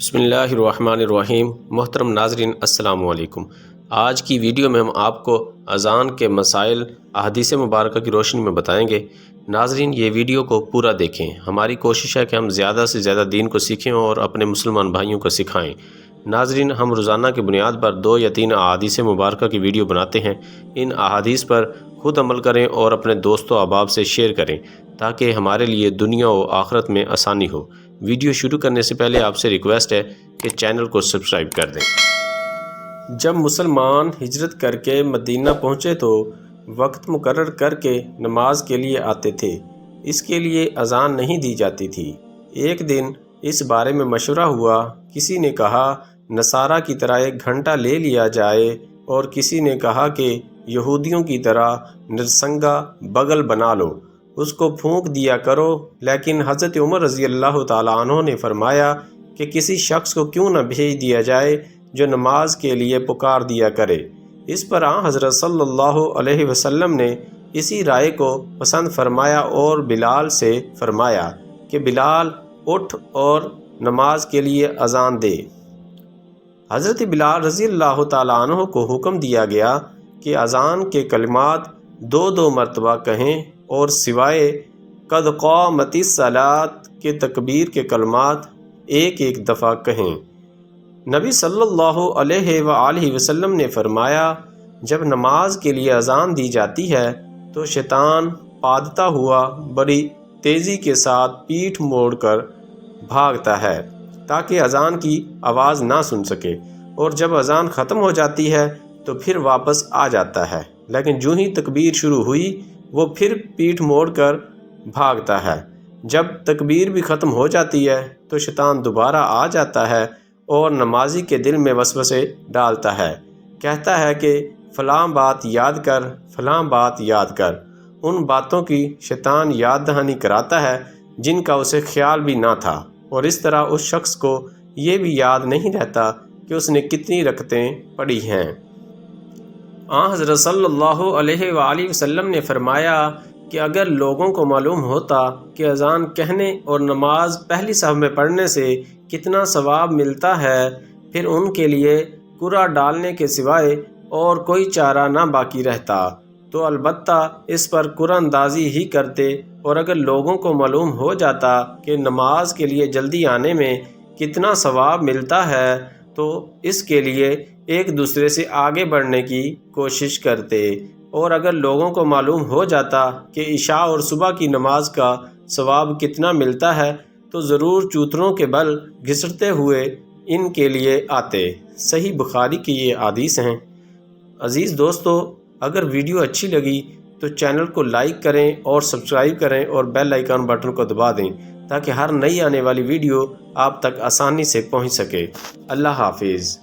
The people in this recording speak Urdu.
بسم اللہ الرحمن الرحیم۔ محترم ناظرین السلام علیکم۔ آج کی ویڈیو میں ہم آپ کو اذان کے مسائل احادیث مبارکہ کی روشنی میں بتائیں گے۔ ناظرین یہ ویڈیو کو پورا دیکھیں۔ ہماری کوشش ہے کہ ہم زیادہ سے زیادہ دین کو سیکھیں اور اپنے مسلمان بھائیوں کو سکھائیں۔ ناظرین ہم روزانہ کی بنیاد پر 2 یا 3 احادیث مبارکہ کی ویڈیو بناتے ہیں۔ ان احادیث پر خود عمل کریں اور اپنے دوستوں احباب سے شیئر کریں تاکہ ہمارے لیے دنیا و آخرت میں آسانی ہو۔ ویڈیو شروع کرنے سے پہلے آپ سے ریکویسٹ ہے کہ چینل کو سبسکرائب کر دیں۔ جب مسلمان ہجرت کر کے مدینہ پہنچے تو وقت مقرر کر کے نماز کے لیے آتے تھے۔ اس کے لیے اذان نہیں دی جاتی تھی۔ ایک دن اس بارے میں مشورہ ہوا۔ کسی نے کہا نصارہ کی طرح 1 گھنٹہ لے لیا جائے اور کسی نے کہا کہ یہودیوں کی طرح نرسنگا بغل بنا لو، اس کو پھونک دیا کرو۔ لیکن حضرت عمر رضی اللہ تعالیٰ عنہ نے فرمایا کہ کسی شخص کو کیوں نہ بھیج دیا جائے جو نماز کے لیے پکار دیا کرے۔ اس پر حضرت صلی اللہ علیہ وسلم نے اسی رائے کو پسند فرمایا اور بلال سے فرمایا کہ بلال اٹھ اور نماز کے لیے اذان دے۔ حضرت بلال رضی اللہ تعالیٰ عنہ کو حکم دیا گیا کہ اذان کے کلمات 2 مرتبہ کہیں اور سوائے قد قامت الصلاۃ کے تکبیر کے کلمات 1 دفعہ کہیں۔ نبی صلی اللہ علیہ وآلہ وسلم نے فرمایا جب نماز کے لیے اذان دی جاتی ہے تو شیطان پادتا ہوا بڑی تیزی کے ساتھ پیٹھ موڑ کر بھاگتا ہے تاکہ اذان کی آواز نہ سن سکے، اور جب اذان ختم ہو جاتی ہے تو پھر واپس آ جاتا ہے، لیکن جو ہی تکبیر شروع ہوئی وہ پھر پیٹھ موڑ کر بھاگتا ہے۔ جب تکبیر بھی ختم ہو جاتی ہے تو شیطان دوبارہ آ جاتا ہے اور نمازی کے دل میں وسوسے ڈالتا ہے، کہتا ہے کہ فلاں بات یاد کر، فلاں بات یاد کر۔ ان باتوں کی شیطان یاد دہانی کراتا ہے جن کا اسے خیال بھی نہ تھا، اور اس طرح اس شخص کو یہ بھی یاد نہیں رہتا کہ اس نے کتنی رکعتیں پڑھی ہیں۔ حضرت صلی اللہ علیہ وآلہ وسلم نے فرمایا کہ اگر لوگوں کو معلوم ہوتا کہ اذان کہنے اور نماز پہلی صف میں پڑھنے سے کتنا ثواب ملتا ہے، پھر ان کے لیے قرعہ ڈالنے کے سوائے اور کوئی چارہ نہ باقی رہتا تو البتہ اس پر قرعہ اندازی ہی کرتے۔ اور اگر لوگوں کو معلوم ہو جاتا کہ نماز کے لیے جلدی آنے میں کتنا ثواب ملتا ہے تو اس کے لیے ایک دوسرے سے آگے بڑھنے کی کوشش کرتے، اور اگر لوگوں کو معلوم ہو جاتا کہ عشاء اور صبح کی نماز کا ثواب کتنا ملتا ہے تو ضرور چوتروں کے بل گھسٹتے ہوئے ان کے لیے آتے۔ صحیح بخاری کی یہ حدیث ہیں۔ عزیز دوستو، اگر ویڈیو اچھی لگی تو چینل کو لائک کریں اور سبسکرائب کریں اور بیل آئیکن بٹن کو دبا دیں تاکہ ہر نئی آنے والی ویڈیو آپ تک آسانی سے پہنچ سکے۔ اللہ حافظ۔